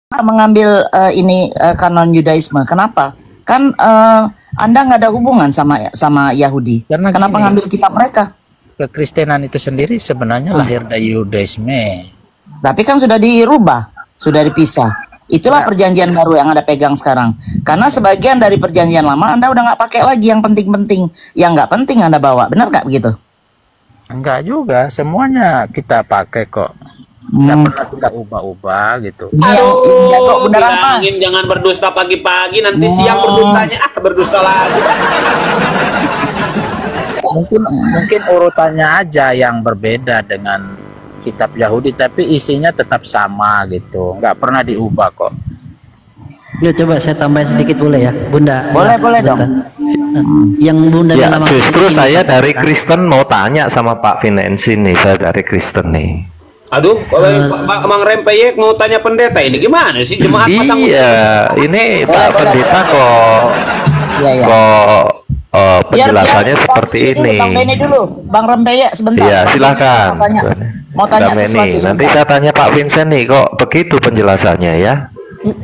mengambil ini kanon Yudaisme? Kenapa? Kan Anda nggak ada hubungan sama Yahudi. Karena kenapa gini, ngambil kitab mereka? Kekristenan itu sendiri sebenarnya lahir dari Yudaisme. Tapi kan sudah dirubah, sudah dipisah. Itulah perjanjian baru yang Anda pegang sekarang. Karena sebagian dari perjanjian lama Anda udah nggak pakai lagi yang penting-penting. Yang nggak penting Anda bawa. Benar nggak begitu? Enggak juga, semuanya kita pakai kok. Tidak pernah kita ubah-ubah gitu. Aduh, bilangin jangan berdusta pagi-pagi, nanti siang berdustanya berdusta lagi. Mungkin urutannya aja yang berbeda dengan kitab Yahudi, tapi isinya tetap sama gitu, nggak pernah diubah kok. Ya, coba saya tambahin sedikit boleh ya, Bunda? Boleh dong. Yang Bunda Ya, bilang justru saya dari Kristen mau tanya sama Pak Vinensi nih, saya dari Kristen nih. Aduh, kalau Mang Rempeyek mau tanya pendeta ini gimana sih, jemaat pasang? Iya, ini Pak Pendeta kok penjelasannya seperti ini. Bang Beni dulu, Bang Rempeyek sebentar. Iya, silakan. Mau tanya sesuatu. Nanti saya tanya Pak Vincent nih, kok begitu penjelasannya ya?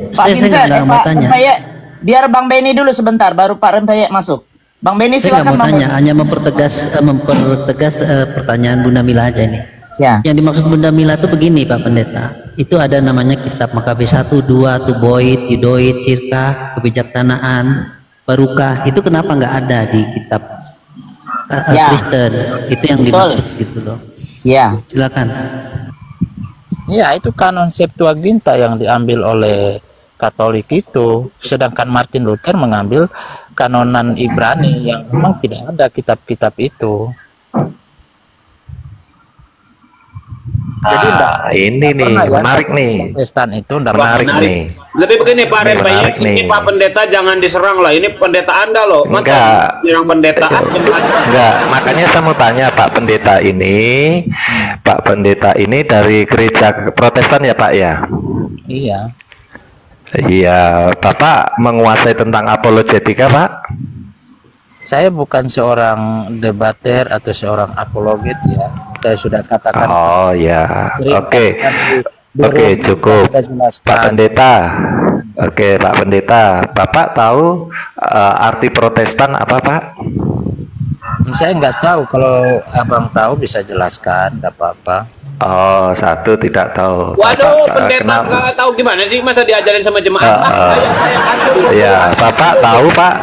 Pak Vincent, Pak Rempeyek, biar Bang Beni dulu sebentar, baru Pak Rempeyek masuk. Bang Beni silakan. Saya nggak mau tanya, hanya mempertegas pertanyaan Bunda Mila aja ini. Ya. Yang dimaksud Bunda Mila itu begini Pak Pendeta, itu ada namanya kitab Makabe 1, 2, Tuboid, Yudoid, Sirkah, Kebijaksanaan, Barukah, itu kenapa nggak ada di kitab Kristen? Itu yang dimaksud gitu loh. Ya. Silakan. Ya, itu kanon Septuaginta yang diambil oleh Katolik itu, sedangkan Martin Luther mengambil kanonan Ibrani yang memang tidak ada kitab-kitab itu. Jadi ini nih menarik nih. Protestan itu menarik nih. Jadi begini Pak Rempeyek, ini Pak Pendeta jangan diserang lah. Ini pendeta Anda loh. Enggak. Yang pendeta Enggak. Makanya saya mau tanya Pak Pendeta ini, Pak Pendeta ini dari gereja Protestan ya Pak ya? Iya. Iya. Bapak menguasai tentang apologetika Pak? Saya bukan seorang debater atau seorang apologet ya. Saya sudah katakan. Oh ya, oke, cukup. Pak Pendeta, oke Pak Pendeta, Bapak tahu arti Protestan apa Pak? Saya nggak tahu, kalau abang tahu bisa jelaskan, nggak apa-apa. Oh, satu tidak tahu. Waduh, pendeta nggak tahu gimana sih, masa diajarin sama jemaat? Ya, Bapak tahu Pak,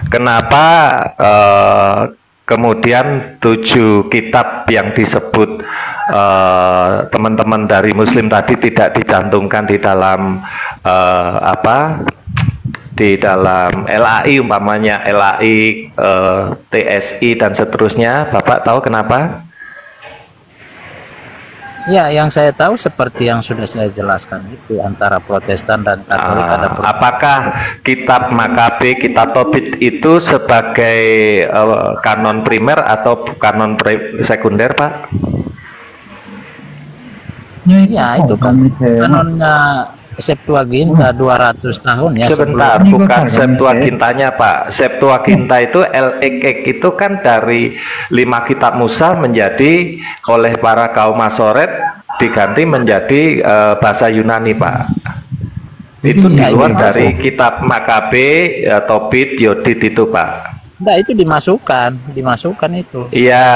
kenapa kemudian 7 kitab yang disebut teman-teman dari Muslim tadi tidak dicantumkan di dalam di dalam LAI, umpamanya LAI, TSI dan seterusnya. Bapak tahu kenapa? Ya, yang saya tahu seperti yang sudah saya jelaskan itu, antara Protestan dan Katolik ada perbedaan. Apakah kitab Makabe, kitab Tobit itu sebagai kanon primer atau kanon sekunder, Pak? Ya, itu kan kanonnya Septuaginta 200 tahun ya. Sebentar, bukan Septuagintanya Pak. Septuaginta itu itu kan dari 5 kitab Musa menjadi oleh para kaum Masoret diganti menjadi bahasa Yunani Pak. Itu di luar dari kitab Makabe, Tobit, Yudit itu Pak. Enggak, itu dimasukkan itu. Iya,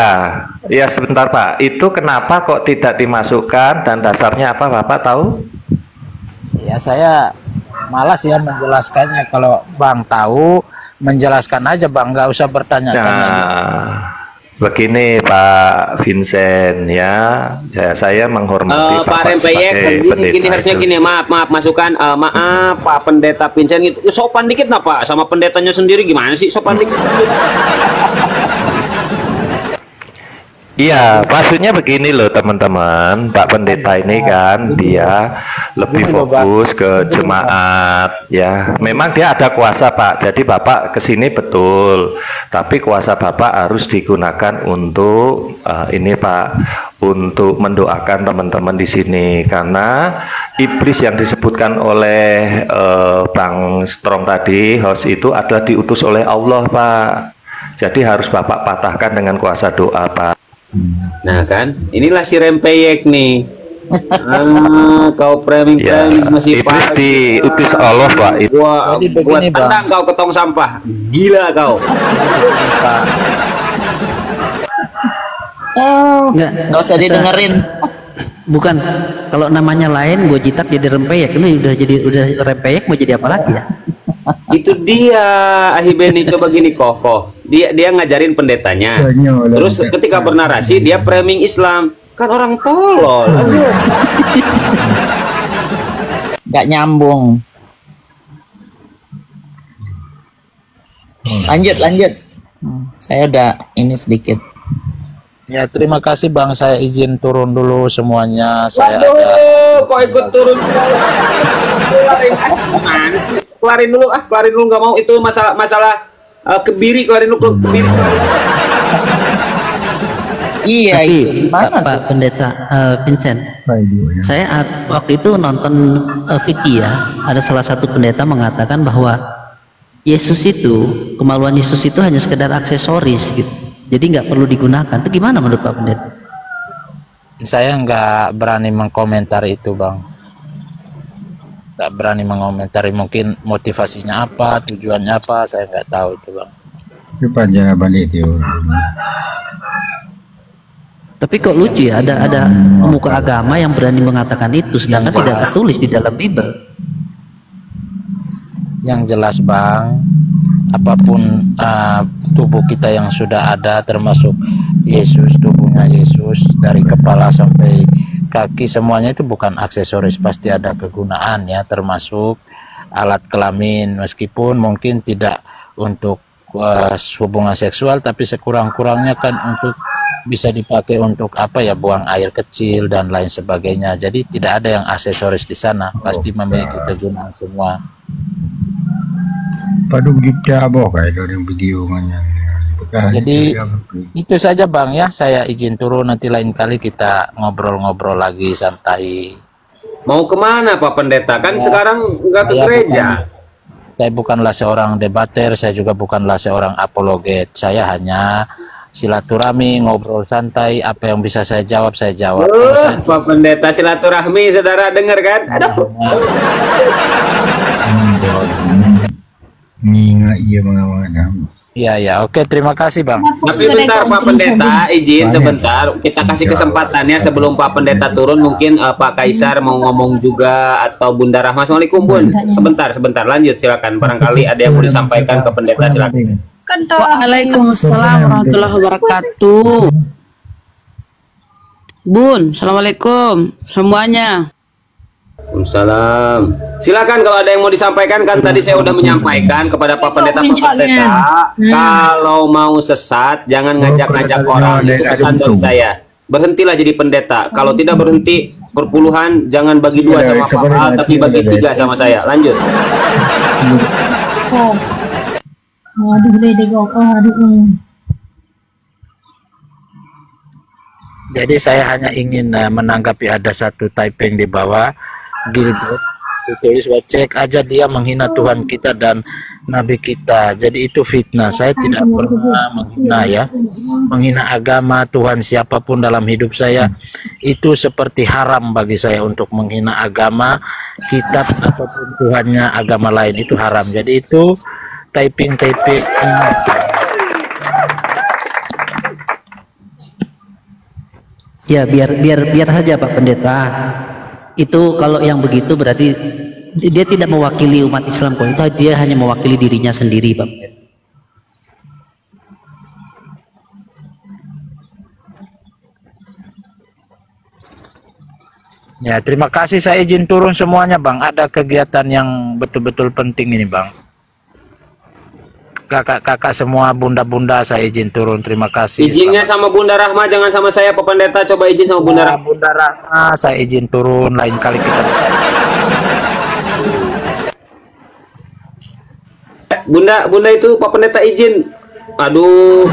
iya sebentar Pak. Itu kenapa kok tidak dimasukkan dan dasarnya apa Bapak tahu? Ya, saya malas ya menjelaskannya. Kalau Bang tahu, menjelaskan aja Bang, nggak usah bertanya-tanya. Nah, begini Pak Vincent ya, saya menghormati Pak Rempeyek, gini harusnya gini, maaf masukan, maaf Pak Pendeta Vincent itu sopan dikit nah Pak, sama pendetanya sendiri gimana sih, sopan dikit. Iya, maksudnya begini loh teman-teman, Pak Pendeta ini kan dia lebih fokus ke jemaat ya. Memang dia ada kuasa Pak, jadi Bapak kesini betul, tapi kuasa Bapak harus digunakan untuk ini Pak, untuk mendoakan teman-teman di sini, karena iblis yang disebutkan oleh Bang Strong tadi, host itu adalah diutus oleh Allah Pak. Jadi harus Bapak patahkan dengan kuasa doa Pak. Nah kan, inilah si Rempeyek nih. Kau framing Ya, masih iblis pagi. diutus Allah Pak. Gua Jadi begini, Bang. tendang kau ke tong sampah. Gila kau. Oh, Enggak, nggak usah didengerin. bukan. Kalau namanya lain, gue jitak jadi rempeyek. Ini udah rempeyek, mau jadi apa lagi ya? Itu dia Ahibeni, coba gini kokoh. Dia ngajarin pendetanya. Terus ketika bernarasi dia framing Islam. Kan orang tolol. Nggak nyambung. Lanjut. Saya udah ini sedikit. Ya, terima kasih Bang. Saya izin turun dulu semuanya. Saya ada Waduh, kok ikut turun? Gimana sih? Kelarin dulu nggak mau itu masalah kebiri, kelarin dulu kebiri. Iya, Tapi gimana Pak Pendeta Vincent, saya waktu itu nonton Viti ya, ada salah satu pendeta mengatakan bahwa Yesus itu, kemaluan Yesus itu hanya sekedar aksesoris gitu. Jadi nggak perlu digunakan. Itu gimana menurut Pak Pendeta? Saya nggak berani mengkomentari itu, Bang. Nggak berani mengomentari, mungkin motivasinya apa, tujuannya apa, saya nggak tahu itu, Bang. Itu panjang balik itu. Tapi kok lucu ya, ada pemuka agama yang berani mengatakan itu, sedangkan Yang tidak jelas. tertulis di dalam Bible. Yang jelas Bang, apapun tubuh kita yang sudah ada, termasuk Yesus, tubuhnya Yesus dari kepala sampai kaki, semuanya itu bukan aksesoris, pasti ada kegunaan ya, termasuk alat kelamin, meskipun mungkin tidak untuk hubungan seksual, tapi sekurang-kurangnya kan untuk bisa dipakai untuk apa ya, buang air kecil dan lain sebagainya. Jadi tidak ada yang aksesoris di sana, pasti memiliki kegunaan semua. Padu kita boh kayak yang video nya. Jadi itu saja Bang ya, saya izin turun, nanti lain kali kita ngobrol-ngobrol lagi santai. Mau kemana Pak Pendeta? Kan sekarang nggak ke gereja. Saya bukanlah seorang debater, saya juga bukanlah seorang apologet. Saya hanya silaturahmi, ngobrol santai, apa yang bisa saya jawab, saya jawab. Pak Pendeta silaturahmi, saudara dengar kan? Aduh. Mengingat ia mengamalkan. Iya ya, oke, terima kasih Bang. Tapi bentar Pak Pendeta, izin sebentar. Kita kasih kesempatannya sebelum Pak Pendeta turun. Mungkin Pak Kaisar mau ngomong juga atau Bunda Rahma. Assalamualaikum Bun. Sebentar. Lanjut silakan. Barangkali ada yang mau disampaikan ke Pendeta, silakan. Waalaikumsalam warahmatullahi wabarakatuh. Bun, assalamualaikum semuanya. Waalaikumsalam. Silakan kalau ada yang mau disampaikan, kan tadi saya udah menyampaikan kepada Pak Pendeta. Kalau mau sesat jangan ngajak-ngajak orang. Itu pesan dari saya. Berhentilah jadi pendeta. Kalau tidak berhenti perpuluhan, jangan bagi dua sama Pak Al, tapi bagi tiga sama saya. Lanjut. Jadi saya hanya ingin menanggapi ada satu typing di bawah, Gilbert ditulis, cek aja dia menghina Tuhan kita dan Nabi kita, jadi itu fitnah. Saya tidak pernah menghina ya, menghina agama Tuhan siapapun dalam hidup saya. Itu seperti haram bagi saya untuk menghina agama, kitab ataupun Tuhannya agama lain, itu haram. Jadi itu typing. Ya biar saja Pak Pendeta. Itu kalau yang begitu berarti dia tidak mewakili umat Islam kok. Itu dia hanya mewakili dirinya sendiri Pak Pendeta. Ya, terima kasih, saya izin turun semuanya Bang. Ada kegiatan yang betul-betul penting ini Bang. Kakak-kakak semua, bunda-bunda, saya izin turun. Terima kasih. Izinnya sama Bunda Rahma, jangan sama saya Pak Pendeta. Coba izin sama Bunda Rahma. Bunda Rahma, saya izin turun. Lain kali kita bisa. Bunda itu Pak Pendeta izin. Aduh.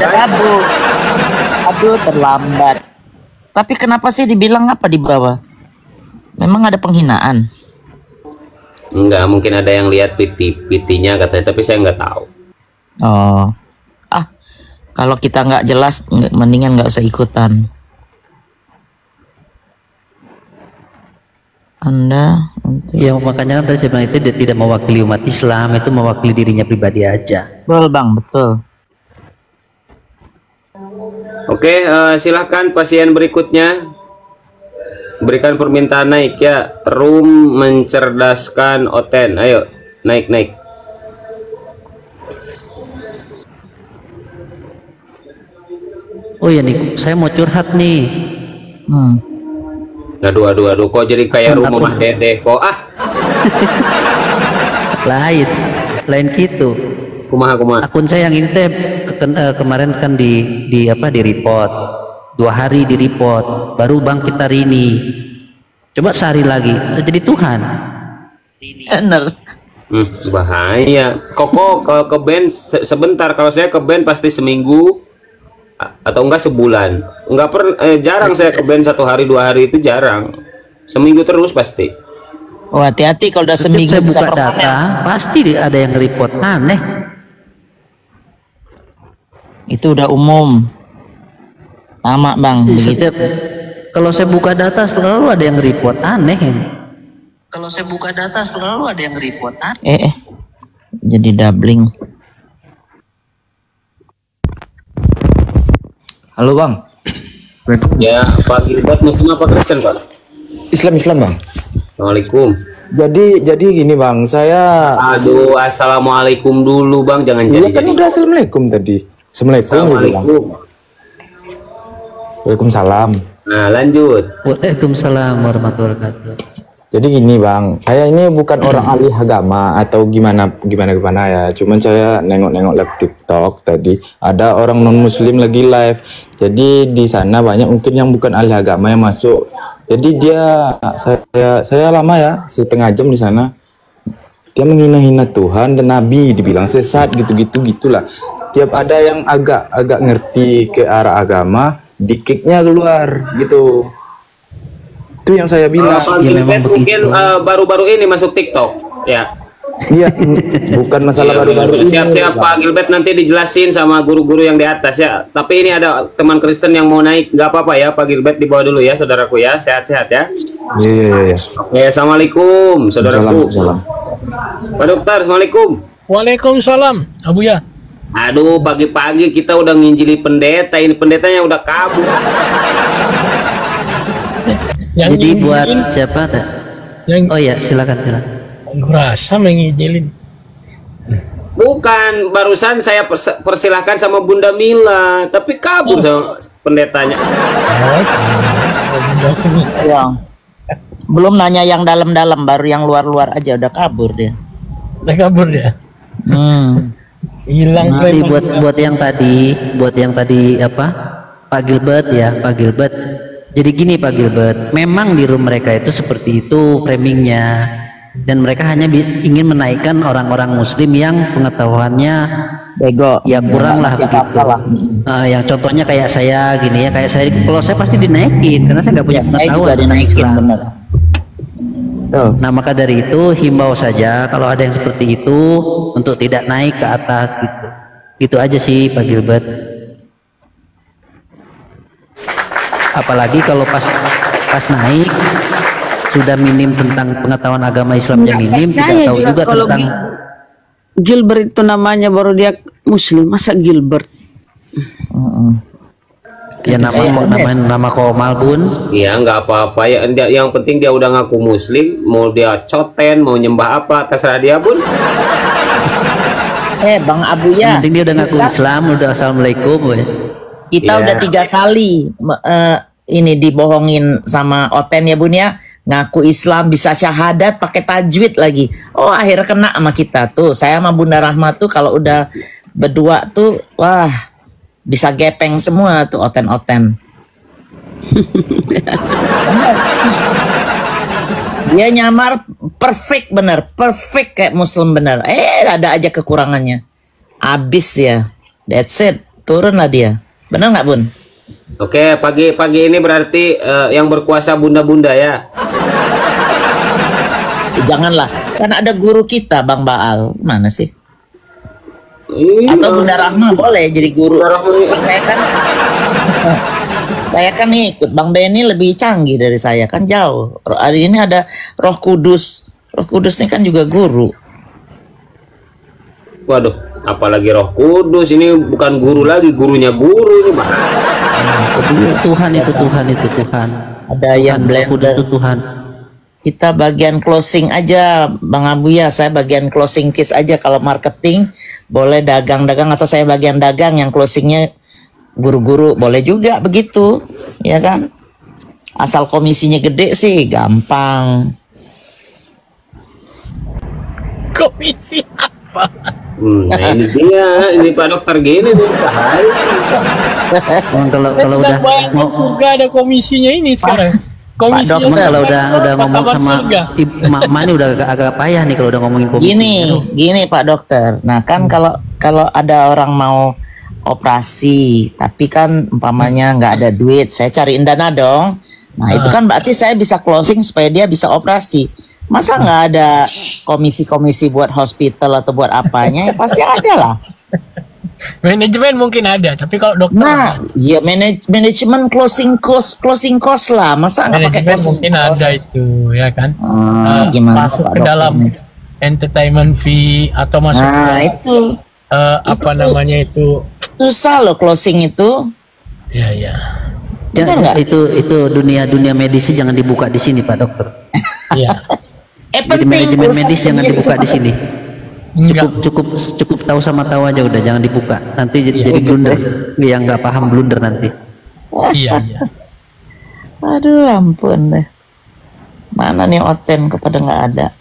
Aduh, terlambat. Tapi kenapa sih dibilang apa di bawah? Memang ada penghinaan? Enggak, mungkin ada yang lihat PT-nya katanya, tapi saya nggak tahu. Oh, kalau kita nggak jelas, mendingan nggak usah ikutan. Anda untuk Ya makanya kan tadi saya bilang itu dia tidak mewakili umat Islam, itu mewakili dirinya pribadi aja. betul Bang, betul. Oke, silahkan pasien berikutnya. Berikan permintaan naik ya. Room mencerdaskan Oten. Ayo, naik. Oh ya nih, saya mau curhat nih. Aduh, kok jadi kayak rumah Mah Dedeh kok. Lain gitu. Kumaha. Akun saya yang ini teh kemarin kan di report 2 hari di report, baru bangkit hari ini. Coba sehari lagi jadi Tuhan. Bener. Bahaya. Koko ke band sebentar. Kalau saya ke band pasti seminggu atau enggak sebulan. Jarang saya ke band 1 hari 2 hari, itu jarang. Seminggu terus pasti. Oh, hati-hati kalau udah seminggu Saya bisa buka permanen. data, pasti ada yang report aneh. Itu udah umum. Sama Bang, begitu. Kalau saya buka data selalu ada yang report aneh. Kalau saya buka data selalu ada yang report aneh. Jadi doubling. Halo Bang. Ya, Pak Gilbert Muslim apa Kristen, Pak? Islam Bang. Assalamualaikum. Jadi gini Bang, saya. Aduh, assalamualaikum dulu Bang, jangan Iya kan jadi. udah assalamualaikum tadi. Assalamualaikum. Waalaikumsalam. Nah, lanjut. Waalaikumsalam warahmatullahi wabarakatuh. Jadi gini Bang, saya ini bukan orang ahli agama atau gimana ya. Cuman saya nengok-nengok live TikTok tadi, ada orang non Muslim lagi live. Jadi di sana banyak mungkin yang bukan ahli agama yang masuk. Jadi saya lama ya, 1,5 jam di sana. Dia menghina-hina Tuhan dan Nabi, dibilang sesat gitulah. Tiap ada yang agak ngerti ke arah agama, di-kick-nya keluar gitu. Itu yang saya bilang. Pak Gilbert mungkin baru-baru ini masuk TikTok, ya. Iya, bukan masalah baru-baru ini. Siap-siap Pak Gilbert, nanti dijelasin sama guru-guru yang di atas ya. Tapi ini ada teman Kristen yang mau naik, nggak apa-apa ya Pak Gilbert, dibawa dulu ya saudaraku ya, sehat-sehat ya. Iya. Oke, assalamualaikum saudaraku. Salam. Pak Dokter, assalamualaikum. Waalaikumsalam, Abu ya. Aduh, pagi-pagi kita udah nginjili pendeta, ini pendetanya udah kabur. Jadi buat siapa? Oh ya, silakan. Rasa mengijilin. Bukan, barusan saya persilahkan sama Bunda Mila, tapi kabur sama pendetanya. Ya. Belum nanya yang dalam-dalam, baru yang luar-luar aja udah kabur dia. Udah kabur ya. Hilang. Nanti buat yang tadi apa? Pak Gilbert. Jadi gini Pak Gilbert, memang di room mereka itu seperti itu framingnya, dan mereka hanya ingin menaikkan orang-orang Muslim yang pengetahuannya bego, ya kurang lah begitu. Yang contohnya kayak saya gini ya, kalau saya pasti dinaikin karena saya nggak punya saya pengetahuan. juga dinaikin bener. Nah maka dari itu himbau saja kalau ada yang seperti itu untuk tidak naik ke atas gitu. Itu aja sih Pak Gilbert. Apalagi kalau pas naik sudah minim tentang pengetahuan agama Islamnya minim, tidak tahu juga kalau tentang Gilbert itu namanya baru dia Muslim, masa Gilbert? Ya nama Komal Bun. Iya, nggak apa-apa ya. Yang penting dia udah ngaku Muslim, mau dia coten, mau nyembah apa, terserah dia Bun. Bang Abu ya. Yang penting dia udah ngaku Islam, udah assalamualaikum. Kita udah 3 kali ini dibohongin sama Oten ya Bun ya, ngaku Islam, bisa syahadat pakai tajwid lagi. Oh akhirnya kena sama kita tuh. Saya sama Bunda Rahma tuh kalau udah berdua tuh wah bisa gepeng semua tuh Oten. Dia nyamar perfect kayak Muslim bener. Ada aja kekurangannya. Abis dia. That's it. Turunlah dia. Benar nggak Bun? Oke, pagi ini berarti yang berkuasa bunda-bunda ya. Janganlah, kan ada guru kita Bang Baal. Mana sih? Atau Bunda Rahma boleh jadi guru. Saya kan Saya kan nih ikut Bang Benny lebih canggih dari saya kan jauh. Hari ini ada Roh Kudus. Roh Kudus ini kan juga guru. Waduh, apalagi Roh Kudus ini bukan guru lagi, gurunya guru ini, Bang. Tuhan itu Tuhan. Ada yang blender. Itu Tuhan. Kita bagian closing aja, Bang Abuya. Saya bagian closing case aja. Kalau marketing boleh dagang-dagang atau saya bagian dagang yang closingnya guru-guru boleh juga begitu, ya kan? Asal komisinya gede sih gampang. Komisi apa? Nah ini dia, ini Pak Dokter gini tuh. Kalau udah Bayangkan surga ada komisinya ini sekarang. Pak Komisinya Dok, kalau udah ngomong martabat sama surga. Mak ini udah agak payah nih kalau udah ngomongin komisi. Gini Pak Dokter. Nah kan kalau ada orang mau operasi, tapi kan umpamanya nggak ada duit, saya cariin dana dong. Nah itu kan berarti saya bisa closing supaya dia bisa operasi. Masa nggak ada komisi-komisi buat hospital atau buat apanya? Ya, pasti ada lah. Manajemen mungkin ada, tapi kalau dokter Nah, ya manajemen closing cost lah. Masa nggak pakai manajemen closing mungkin cost? ada itu, ya kan? Gimana Masuk Pak ke Dokter dalam nih? entertainment fee atau masuk Nah ke itu apa namanya itu? susah loh closing itu. Ya. Benar nggak? Itu dunia medis jangan dibuka di sini Pak Dokter. Iya. Jadi Penting manajemen urusan medis jangan dunia dibuka di sini. Enggak. Cukup tahu sama tahu aja udah, jangan dibuka. Nanti jadi blunder. Yang nggak paham blunder nanti. Iya. Aduh ampun deh. Mana nih Oten kepada nggak ada.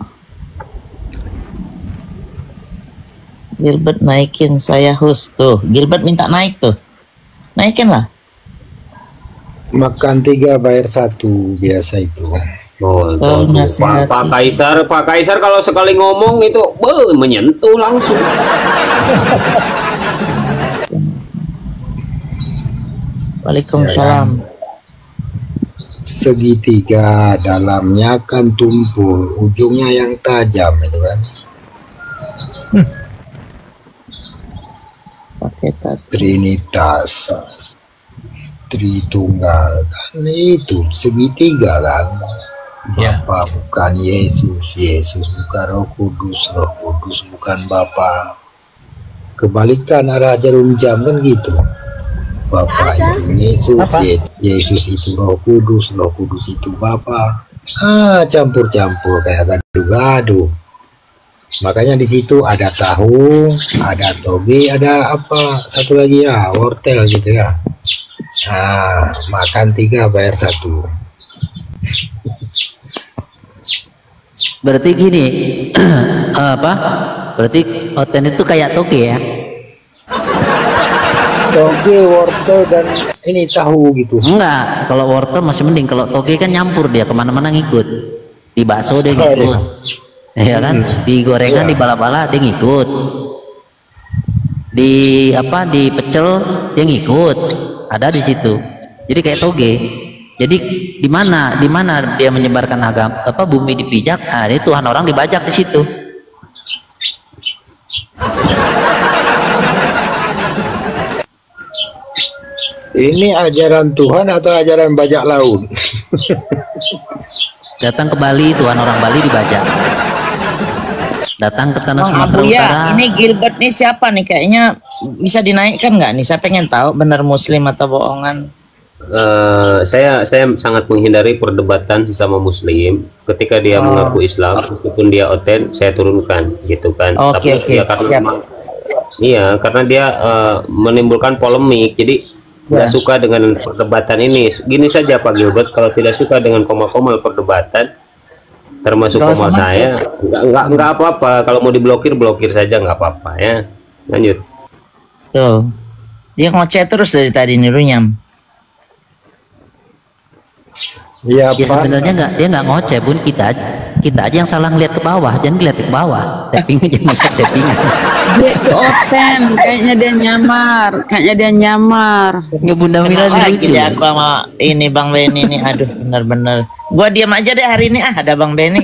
Gilbert naikin saya host tuh. Gilbert minta naik tuh. Naikin lah. Makan 3 bayar 1 biasa itu. Tuh, nasihat. Pak Kaisar kalau sekali ngomong itu menyentuh langsung. Waalaikumsalam. Segitiga, dalamnya kan tumpul, ujungnya yang tajam itu kan. Pakai tadi. Trinitas, Tritunggal kan itu segitiga kan. Ya. Bapa bukan Yesus, Yesus bukan Roh Kudus, Roh Kudus bukan Bapa. Kebalikan arah jarum jam kan gitu. Bapa itu Yesus, Yesus itu Roh Kudus itu Bapa. Campur-campur kayak gaduh-gaduh. Makanya di situ ada tahu, ada toge, ada apa satu lagi ya, wortel gitu ya. Makan 3 bayar 1. Berarti gini, Berarti Oten itu kayak toge ya? Toge, wortel dan ini tahu gitu. Enggak, kalau wortel masih mending. Kalau toge kan nyampur dia kemana-mana ngikut. Di bakso dia ngikut, ya kan? Di gorengan, di bala-bala dia ngikut. Di pecel dia ngikut. Ada di situ. Jadi kayak toge. Jadi di mana dia menyebarkan agama bumi dipijak, dia Tuhan orang dibajak di situ. Ini ajaran Tuhan atau ajaran bajak laut? Datang ke Bali, Tuhan orang Bali dibajak. Datang ke tanah Bang Sumatera Abuya, Utara. ini Gilbert nih siapa nih? Kayaknya bisa dinaikkan nggak nih? Saya pengen tahu benar Muslim atau bohongan. Saya sangat menghindari perdebatan sesama Muslim. Ketika dia mengaku Islam, meskipun dia Oten, saya turunkan, gitu kan. Oke, Ya, karena dia menimbulkan polemik. Jadi nggak suka dengan perdebatan ini. Gini saja Pak Gilbert, kalau tidak suka dengan koma-koma perdebatan, termasuk koma saya, nggak apa-apa. Kalau mau diblokir, blokir saja, nggak apa-apa ya. Lanjut. Tuh, dia ngoceh terus dari tadi nih Runyam. Ya, Ya sebenarnya dia nggak ngoceh pun, kita aja yang salah ngeliat ke bawah, jangan ngeliat ke bawah. Tappingnya jangan ngeliat tappingan. Dia itu Oten, kayaknya dia nyamar. Nggak Bunda Mila Lagi lucu. deh aku sama ini Bang Benny nih, aduh bener-bener. Gua diam aja deh hari ini, ada Bang Benny.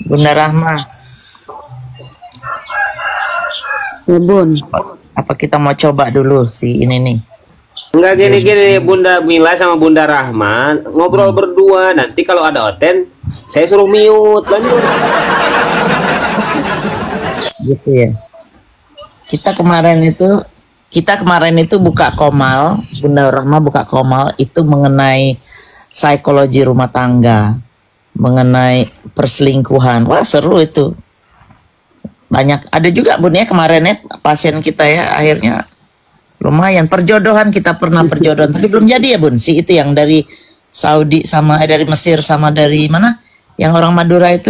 Bunda Rahma. Ya Bun. Apa kita mau coba dulu si ini nih? Enggak gini-gini, Bunda Mila sama Bunda Rahman ngobrol berdua. Nanti kalau ada Oten, saya suruh mute. Lanjut. Gitu ya. Kita kemarin itu buka komal, Bunda Rahma buka komal itu mengenai psikologi rumah tangga, mengenai perselingkuhan. Wah, seru itu. Banyak ada juga Bun ya kemarin ya pasien kita ya akhirnya lumayan perjodohan, kita pernah perjodohan tapi belum jadi ya Bun. Si itu yang dari Saudi sama dari Mesir sama dari mana? Yang orang Madura itu.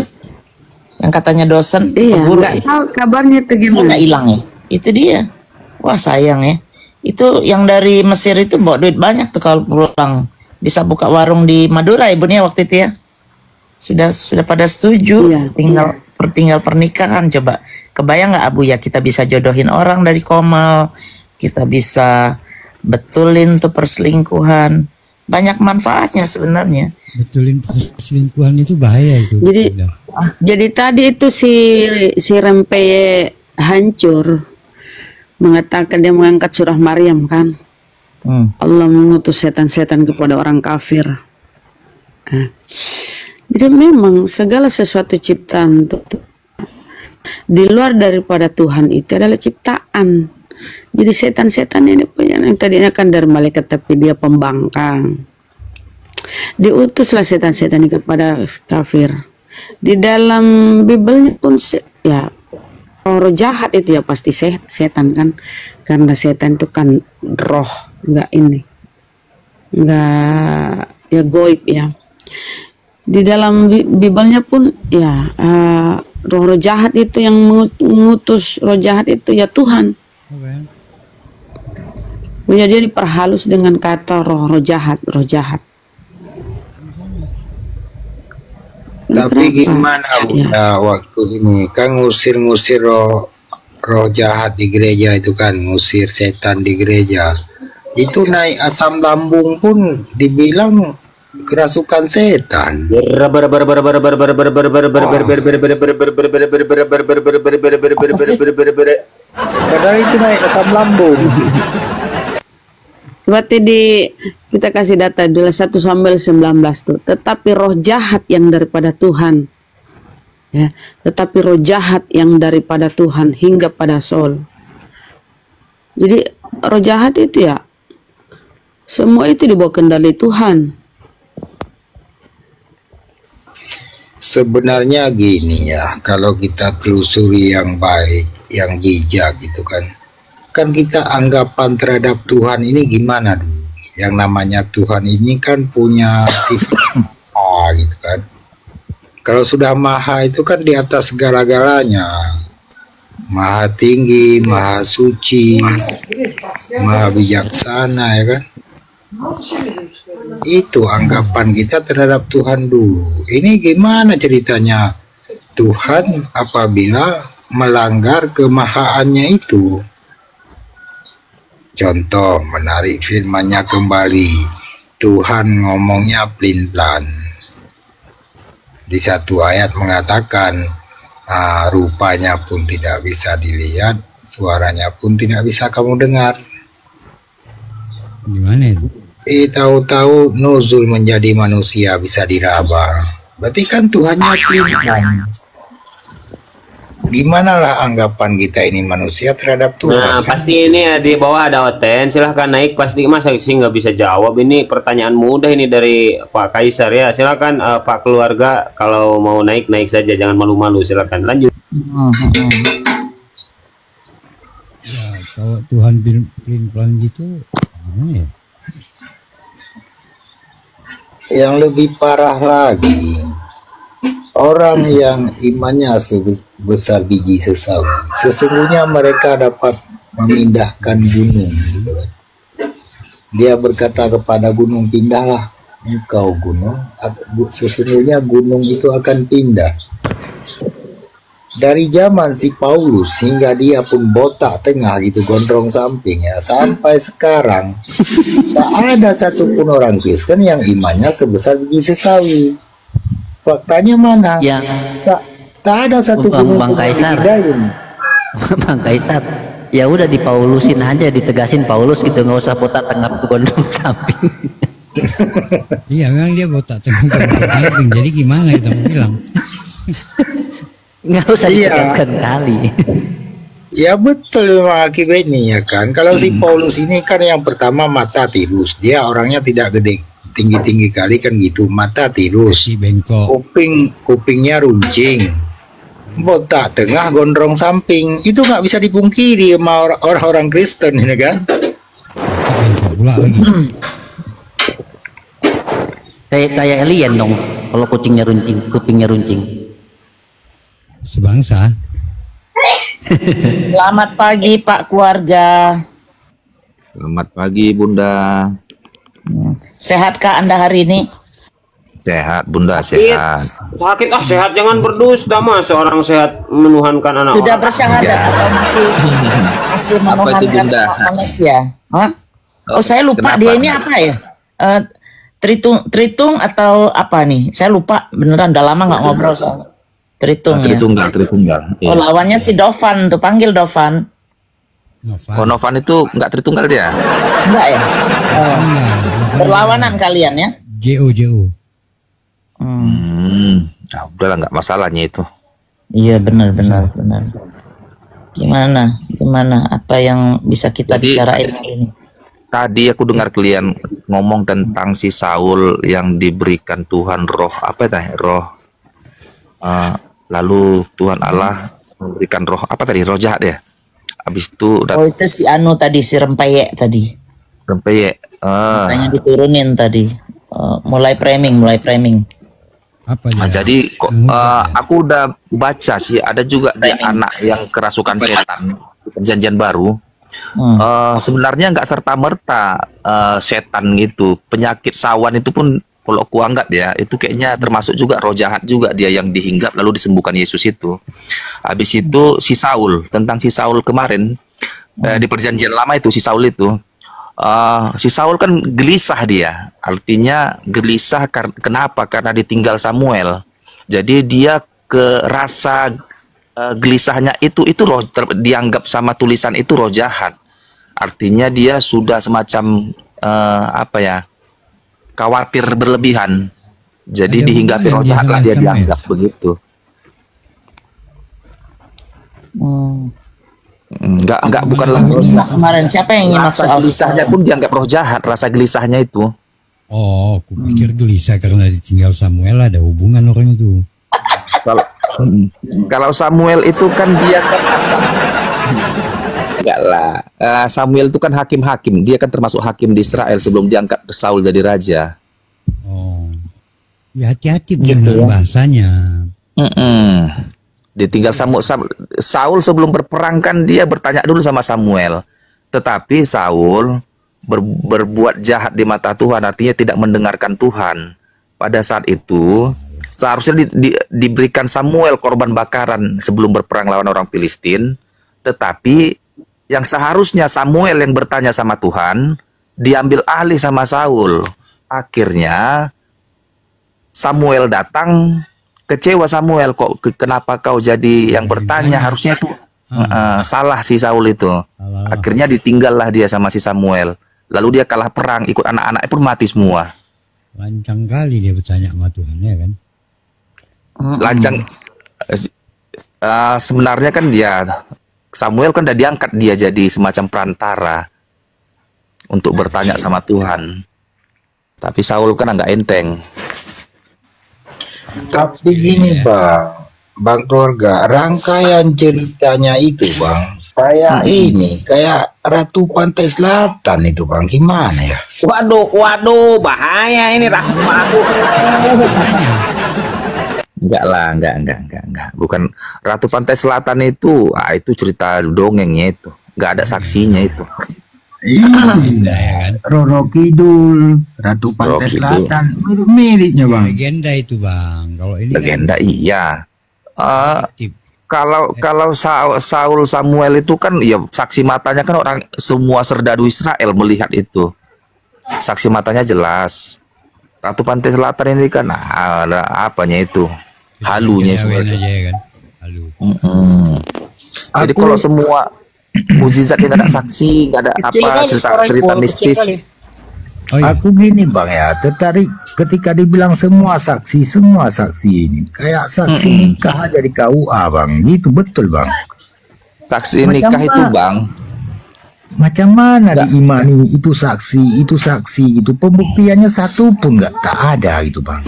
Yang katanya dosen, Iya, guru nggak tahu kabarnya itu gimana. hilang ya. Itu dia. Wah, sayang ya. Itu yang dari Mesir itu bawa duit banyak tuh kalau pulang. Bisa buka warung di Madura ya Bun ya waktu itu ya. Sudah pada setuju. Iya. Tinggal pernikahan. Coba kebayang nggak Abu ya kita bisa jodohin orang dari komal, kita bisa betulin tuh perselingkuhan, banyak manfaatnya sebenarnya. Betulin perselingkuhan itu bahaya itu. Jadi tadi itu si Rempeye hancur mengatakan dia mengangkat surah Maryam kan. Allah mengutus setan-setan kepada orang kafir. Jadi memang segala sesuatu ciptaan di luar daripada Tuhan itu adalah ciptaan. Jadi setan-setan ini yang tadinya kan dari malaikat tapi dia pembangkang. Diutuslah setan-setan ini kepada kafir. Di dalam Bibelnya pun ya roh jahat itu ya pasti setan kan, karena setan itu kan roh, enggak ya goib ya. Di dalam Bibelnya pun ya roh-roh jahat itu yang mengutus roh jahat itu ya Tuhan. Jadi diperhalus dengan kata roh-roh jahat, roh jahat. Tapi gimana Bunda waktu ini kan ngusir-ngusir roh jahat di gereja itu kan, ngusir setan di gereja. Itu naik asam lambung pun dibilang kerasukan setan. Padahal itu naik asam lambung. Berarti kita kasih data dulu 1 Samuel 19 tuh. Tetapi roh jahat yang daripada Tuhan, ya, tetapi roh jahat yang daripada Tuhan hingga pada Saul. Jadi roh jahat itu ya semua itu di bawah kendali Tuhan. Sebenarnya gini ya, kalau kita telusuri yang baik, yang bijak gitu kan kita anggapan terhadap Tuhan ini gimana dulu? Yang namanya Tuhan ini kan punya sifat maha gitu kan. Kalau sudah maha itu kan di atas segala-galanya, maha tinggi, maha suci, maha bijaksana ya kan. Itu anggapan kita terhadap Tuhan dulu. Ini gimana ceritanya Tuhan apabila melanggar kemahaannya itu? Contoh, menarik firman-Nya kembali, Tuhan ngomongnya pelin-pelan. Di satu ayat mengatakan rupanya pun tidak bisa dilihat, suaranya pun tidak bisa kamu dengar. Gimana itu? Tahu-tahu nuzul menjadi manusia bisa diraba. Berarti kan Tuhannya pelin-pelan. Gimana lah anggapan kita ini manusia terhadap Tuhan? Nah, kan? pasti ini di bawah ada Oten. Silahkan naik. Pasti masa sih nggak bisa jawab. Ini pertanyaan mudah ini dari Pak Kaisar ya. Silakan Pak keluarga kalau mau naik saja, jangan malu-malu. Silakan lanjut. Ya, kalau Tuhan pelin-pelan gitu, gimana ya? Yang lebih parah lagi, orang yang imannya sebesar biji sesawi, sesungguhnya mereka dapat memindahkan gunung gitu kan. Dia berkata kepada gunung, pindahlah engkau gunung, sesungguhnya gunung itu akan pindah. Dari zaman si Paulus hingga dia pun botak tengah gitu, gondrong samping ya, sampai sekarang tak ada satupun orang Kristen yang imannya sebesar biji sesawi. Faktanya mana? Ya. Tak ada satu gunung pun yang dipindahin. Bang Kaisar, Ya udah di Paulusin aja, ditegasin Paulus gitu, nggak usah botak tengah gondrong samping. Iya, memang dia botak tengah gondrong samping. Jadi gimana kita mau bilang? Nggak usah ditegaskan kali. Ya betul memang akibatnya ya kan. Kalau si Paulus ini kan yang pertama mata tirus, dia orangnya tidak gede tinggi-tinggi kali kan gitu, mata tirus, Si bengkok. kupingnya runcing, botak tengah gondrong samping, itu nggak bisa dipungkiri sama orang-orang Kristen ini kan. Si bengkok pula lagi. Kayak alien dong, kalau kucingnya runcing, kupingnya runcing. Sebangsa. Selamat pagi Pak keluarga. Selamat pagi Bunda. Sehatkah Anda hari ini? Sehat Bunda, sehat. Sakit sehat, jangan berdusta mas. Seorang sehat menuhankan anak Sudah orang. bersyahadat atau masih menuhankan Bunda? manusia? Hah? Oh saya lupa Kenapa? dia ini apa ya? Tritung atau apa nih? Saya lupa beneran, udah lama nggak ngobrol soal Tritung ya. Tritunggal. Oh Iya. lawannya si Dovan tuh, panggil Dovan. Novan. Oh, Novan itu nggak Tritunggal dia? Enggak ya? Oh. Enggak. Berlawanan kalian ya? JO. Nah, udahlah nggak masalahnya itu. Iya benar. Gimana? Apa yang bisa kita Jadi, bicarain hari ini? Tadi aku dengar kalian ngomong tentang si Saul yang diberikan Tuhan roh apa tadi? Lalu Tuhan Allah memberikan roh apa tadi? Roh jahat ya. Habis itu Oh itu si Anu tadi, si Rempeyek tadi. Rempeyek. Katanya diturunin tadi. Mulai framing. Apa Nah, dia? jadi aku udah baca sih ada juga dia anak yang kerasukan setan di Perjanjian Baru. Sebenarnya nggak serta merta setan gitu, penyakit sawan itu pun kalau aku anggap ya itu kayaknya termasuk juga roh jahat juga dia yang dihinggap lalu disembuhkan Yesus itu. Habis itu si Saul, tentang si Saul kemarin di Perjanjian Lama itu si Saul itu. Si Saul kan gelisah dia, artinya gelisah kenapa? Karena ditinggal Samuel. Jadi dia ke rasa gelisahnya itu roh dianggap sama tulisan itu roh jahat. Artinya dia sudah semacam khawatir berlebihan. Jadi Ada dihinggapi roh hubungan jahat lah dia dia sama dianggap begitu. Enggak bukanlah roh jahat. Kemarin siapa yang nyimak Rasa soal gelisahnya pun dianggap roh jahat, rasa gelisahnya itu. Oh, aku pikir gelisah karena ditinggal Samuel, ada hubungan orang itu. Kalau Samuel itu kan dia kan enggak lah. Samuel itu kan hakim-hakim, dia kan termasuk hakim di Israel sebelum diangkat Saul jadi raja. Oh, ya hati-hati Gitu dengan ya. bahasanya. Ditinggal Saul sebelum berperang kan dia bertanya dulu sama Samuel. Tetapi Saul berbuat jahat di mata Tuhan, artinya tidak mendengarkan Tuhan. Pada saat itu seharusnya diberikan Samuel korban bakaran sebelum berperang lawan orang Filistin. Tetapi yang seharusnya Samuel yang bertanya sama Tuhan diambil alih sama Saul. Akhirnya Samuel datang, kecewa Samuel, kok kenapa kau jadi yang bertanya, harusnya itu salah si Saul itu. Akhirnya ditinggallah dia sama si Samuel. Lalu dia kalah perang, ikut anak-anaknya pun mati semua. Lancang kali dia bertanya sama Tuhan ya kan. Lancang. Sebenarnya kan Samuel kan udah diangkat dia jadi semacam perantara untuk bertanya sama Tuhan. Tapi Saul kan nggak enteng. Tapi gini bang keluarga, rangkaian ceritanya itu bang, kayak Ratu Pantai Selatan itu bang, gimana ya? Waduh, bahaya ini rahmatku. Enggak lah, enggak. Bukan Ratu Pantai Selatan itu, itu cerita dongengnya itu. Enggak ada saksinya itu. Iya, ya kan. Roro Kidul, Ratu Pantai Roro Kidul. Selatan, mirip-miripnya bang. Legenda itu bang. Kalau ini Legenda kan iya. fiktif. Kalau Saul Samuel itu kan ya saksi matanya kan orang semua serdadu Israel melihat itu. Saksi matanya jelas. Ratu Pantai Selatan ini kan ada apanya itu? Halunya Gawen itu. aja ya kan. Halu. Jadi Aku- kalau semua mukjizat, nggak ada saksi, nggak ada apa cerita mistis. Oh, iya. Aku gini bang ya, tertarik ketika dibilang semua saksi ini kayak saksi nikah aja di KUA bang, gitu betul bang. Saksi nikah itu bang, macam mana diimani itu saksi itu pembuktiannya satu pun tak ada gitu bang.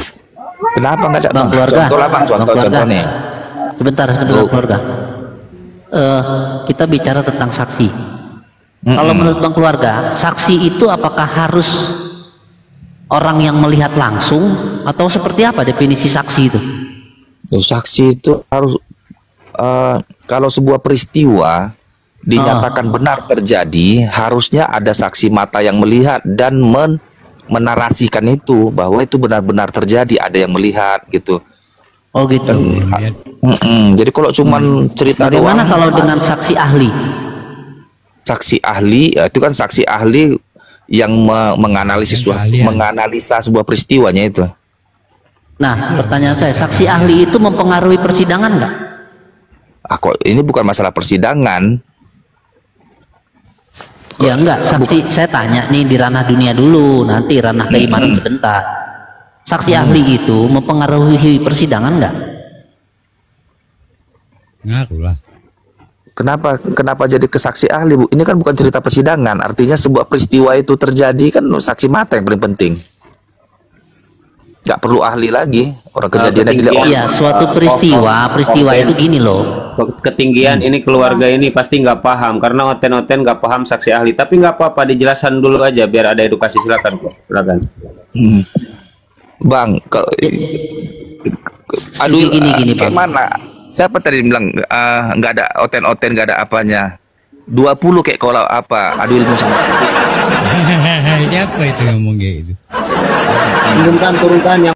Kenapa nggak ada Bang keluarga? Contoh lah bang, contoh nih. Sebentar keluarga. Kita bicara tentang saksi. Kalau menurut bang keluarga, saksi itu apakah harus orang yang melihat langsung atau seperti apa definisi saksi itu? Saksi itu harus kalau sebuah peristiwa dinyatakan benar terjadi, harusnya ada saksi mata yang melihat dan menarasikan itu bahwa itu benar-benar terjadi, ada yang melihat gitu. Oh gitu. Jadi kalau cuman cerita doang. Bagaimana kalau dengan saksi ahli? Saksi ahli itu kan saksi ahli yang menganalisa sebuah peristiwanya itu. Nah, pertanyaan saya, saksi ahli itu mempengaruhi persidangan nggak? Kok ini bukan masalah persidangan. Ya enggak, saksi saya tanya nih di ranah dunia dulu, nanti ranah keimanan sebentar. Saksi ahli itu mempengaruhi persidangan nggak? Ngaruh lah. Kenapa jadi ke saksi ahli, Bu? Ini kan bukan cerita persidangan, artinya sebuah peristiwa itu terjadi kan saksi mata yang paling penting. Nggak perlu ahli lagi, orang kejadiannya dilihat. Iya, suatu peristiwa itu gini loh. Ketinggian ini keluarga ini pasti nggak paham karena oten-oten nggak paham saksi ahli. Tapi nggak apa-apa, dijelaskan dulu aja biar ada edukasi. Silakan. Bang, kalau aduh gini kayak Bang. mana? Siapa tadi bilang nggak ada oten-oten, nggak ada apanya? 20 kayak kalau apa? Adu ilmu sama. Siapa itu ngomong kayak gitu? Turunkan yang